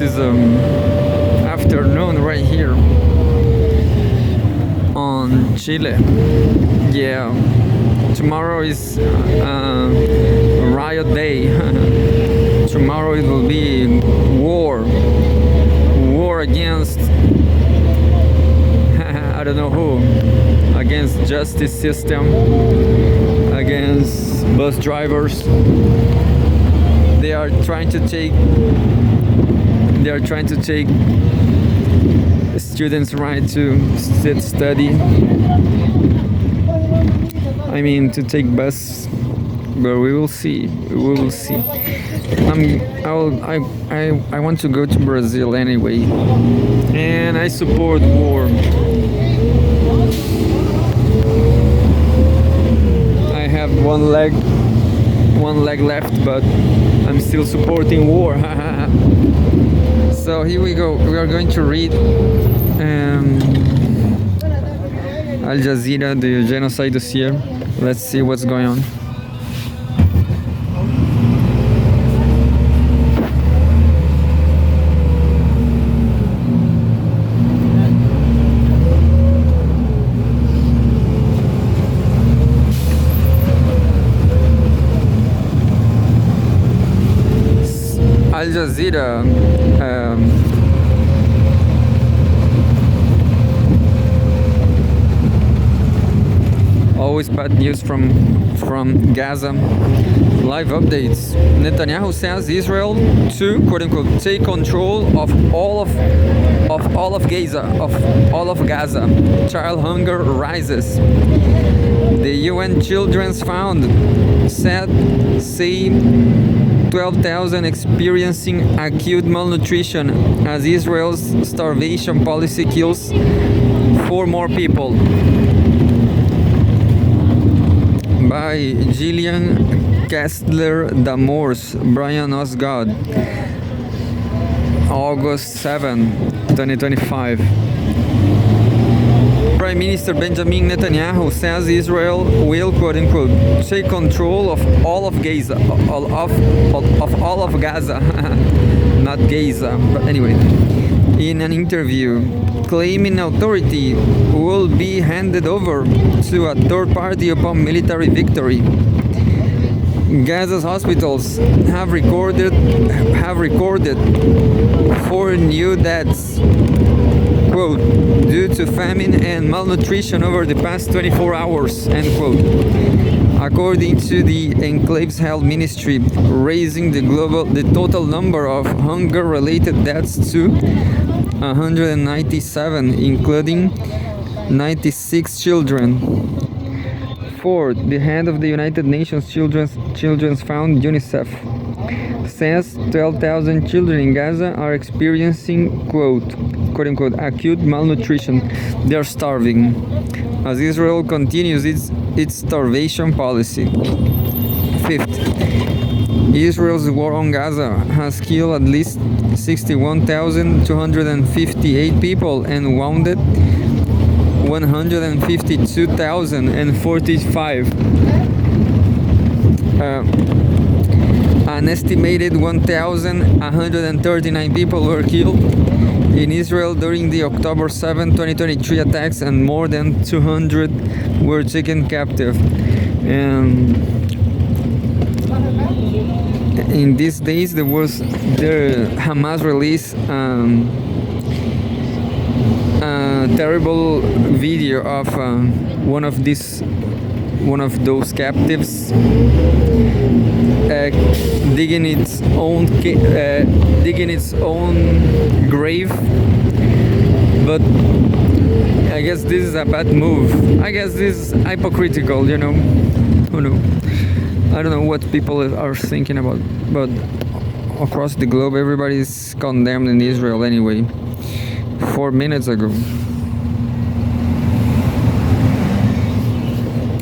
this is afternoon right here on Chile. Yeah, tomorrow is riot day. Tomorrow it will be war against I don't know who, against justice system, against bus drivers. They are trying to take students' right to study. I mean, to take bus, but we will see. I want to go to Brazil anyway, and I support war. I have one leg left, but I'm still supporting war. So here we go. We are going to read Al Jazeera, the genocide dossier. Let's see what's going on. Al Jazeera always bad news from Gaza. Live updates. Netanyahu says Israel to quote unquote take control of all of Gaza. Child hunger rises. The UN Children's Fund say 12,000 experiencing acute malnutrition as Israel's starvation policy kills 4 more people. By Gillian Kastler Damors, Brian Osgood, August 7, 2025. Prime Minister Benjamin Netanyahu says Israel will, quote unquote, take control of all of Gaza, of all of Gaza, not Gaza, but anyway. In an interview, claiming authority will be handed over to a third party upon military victory. Gaza's hospitals have recorded 4 new deaths, quote, due to famine and malnutrition over the past 24 hours, end quote, according to the enclave's health ministry, raising the total number of hunger-related deaths to 197, including 96 children. Fourth, the head of the United Nations Children's Fund, UNICEF, says 12,000 children in Gaza are experiencing, quote unquote, acute malnutrition. They are starving as Israel continues its starvation policy. Fifth, Israel's war on Gaza has killed at least 61,258 people and wounded 152,045. An estimated 1,139 people were killed in Israel during the October 7, 2023 attacks, and more than 200 were taken captive. In these days, the Hamas released a terrible video of one of those captives digging its own grave. But I guess this is a bad move. I guess this is hypocritical, you know. Who knows? I don't know what people are thinking about, but across the globe, everybody is condemned in Israel anyway. 4 minutes ago.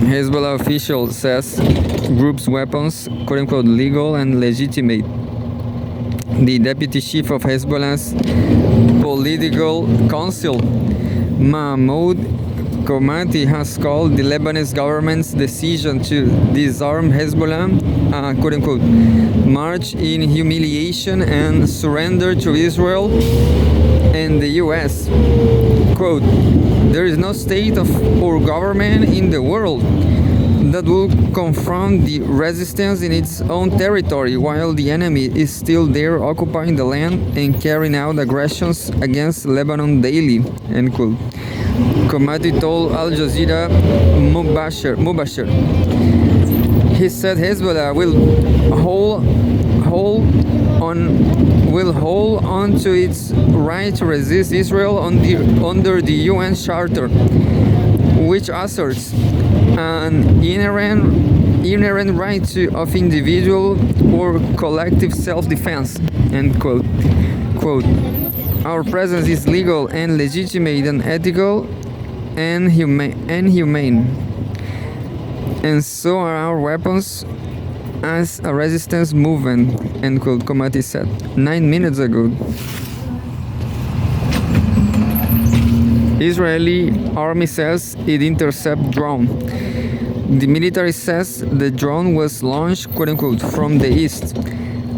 Hezbollah official says group's weapons, quote unquote, legal and legitimate. The deputy chief of Hezbollah's political council, Mahmoud Komati has called the Lebanese government's decision to disarm Hezbollah quote unquote march in humiliation and surrender to Israel and the US. Quote, there is no state or government in the world that will confront the resistance in its own territory while the enemy is still there occupying the land and carrying out aggressions against Lebanon daily, end quote. Komati told Al Jazeera Mubashir. He said Hezbollah will hold on to its right to resist Israel under the UN Charter, which asserts an inherent right of individual or collective self-defense, end quote. Quote, our presence is legal and legitimate and ethical and humane. And so are our weapons as a resistance movement, end quote, Komati said 9 minutes ago. Israeli army says it intercepted drone. The military says the drone was launched, quote unquote, from the east,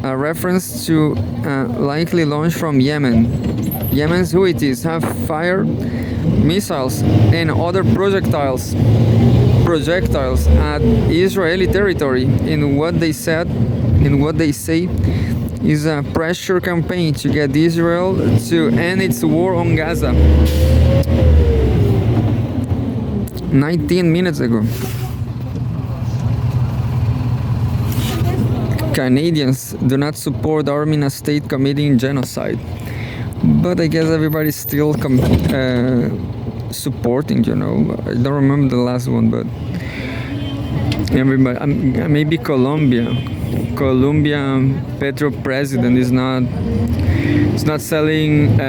a reference to a likely launch from Yemen. Yemen's Houthis have fired missiles and other projectiles at Israeli territory in what they say is a pressure campaign to get Israel to end its war on Gaza. 19 minutes ago. Canadians do not support arming a state committing genocide. But I guess everybody's still supporting, you know. I don't remember the last one, but everybody, maybe Colombia Petro president is not selling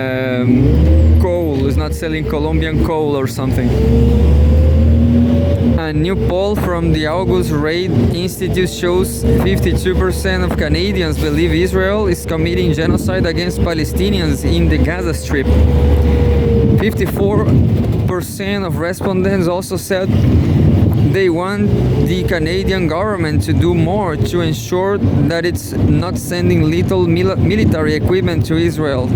coal, is not selling Colombian coal or something. A new poll from the August Raid Institute shows 52% of Canadians believe Israel is committing genocide against Palestinians in the Gaza Strip. 54% of respondents also said they want the Canadian government to do more to ensure that it's not sending lethal military equipment to Israel.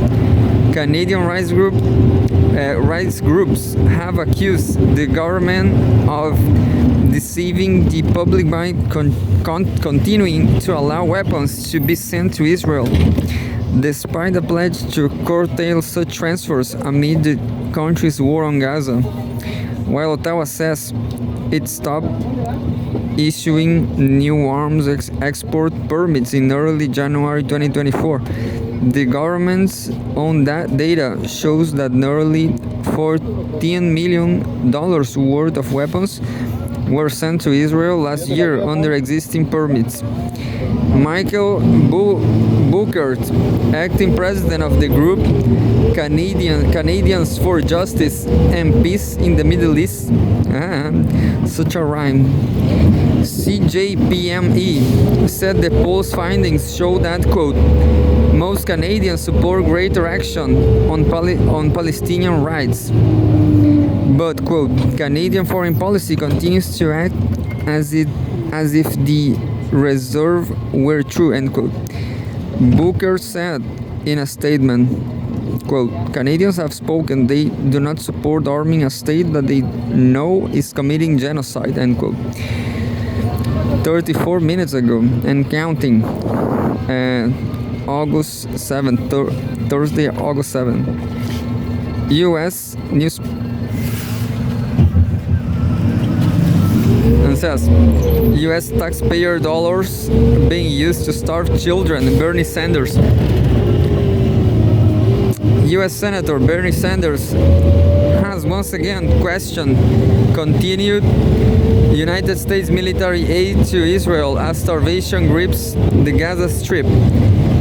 Canadian rights groups have accused the government of deceiving the public by continuing to allow weapons to be sent to Israel, despite the pledge to curtail such transfers amid the country's war on Gaza. While Ottawa says it stopped issuing new arms export permits in early January 2024, the government's own data shows that nearly $14 million worth of weapons were sent to Israel last year under existing permits. Michael Buchert, acting president of the group Canadians for Justice and Peace in the Middle East, such a rhyme, CJPME, said the poll's findings show that, quote, most Canadians support greater action on Palestinian rights. But, quote, Canadian foreign policy continues to act as if the reserve were true, end quote. Booker said in a statement, quote, Canadians have spoken. They do not support arming a state that they know is committing genocide, end quote. 34 minutes ago and counting. August 7th, Thursday, August 7th. U.S. news and says U.S. taxpayer dollars being used to starve children. Bernie Sanders. U.S. Senator Bernie Sanders has once again questioned continued United States military aid to Israel as starvation grips the Gaza Strip.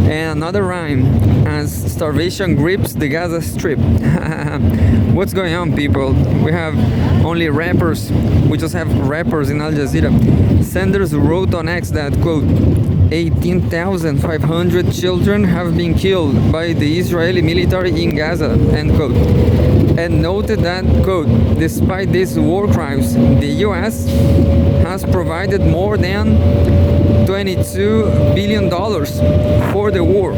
And another rhyme, as starvation grips the Gaza Strip. What's going on, people? We have only rappers. We just have rappers in Al Jazeera. Sanders wrote on X that, quote, 18,500 children have been killed by the Israeli military in Gaza, end quote. And noted that, quote, despite these war crimes, the US has provided more than $22 billion for the war.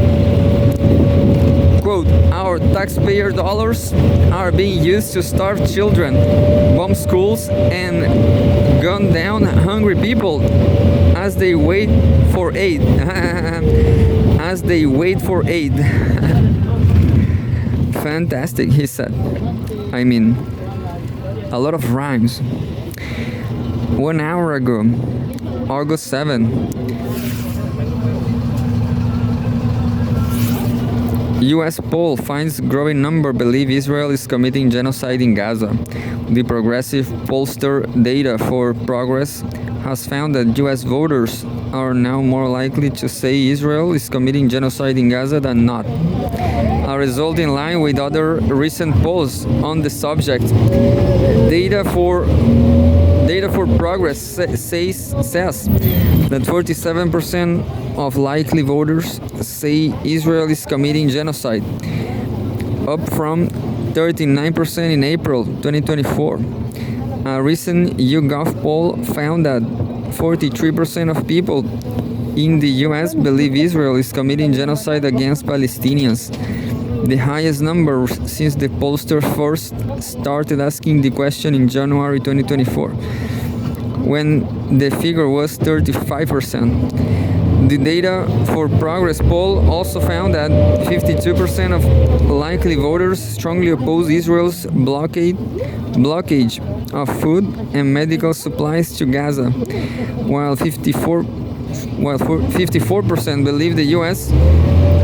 Quote, our taxpayer dollars are being used to starve children, bomb schools, and gun down hungry people as they wait for aid. As they wait for aid. Fantastic, he said. I mean, a lot of rhymes. 1 hour ago, August 7, US poll finds growing number believe Israel is committing genocide in Gaza. The progressive pollster Data for Progress has found that US voters are now more likely to say Israel is committing genocide in Gaza than not. A result in line with other recent polls on the subject. Data for Progress says that 47% of likely voters say Israel is committing genocide, up from 39% in April 2024. A recent YouGov poll found that 43% of people in the US believe Israel is committing genocide against Palestinians, the highest number since the pollster first started asking the question in January 2024, when the figure was 35%. The Data for Progress poll also found that 52% of likely voters strongly oppose Israel's blockage of food and medical supplies to Gaza, while 54% believe the US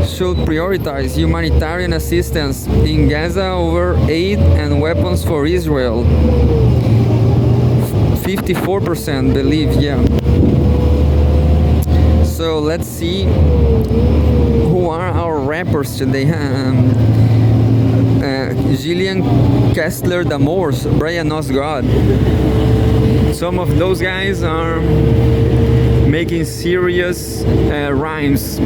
should prioritize humanitarian assistance in Gaza over aid and weapons for Israel. 54% believe, yeah. So let's see who are our rappers today. Gillian Kessler Damors, Brian Osgod. Some of those guys are making serious rhymes.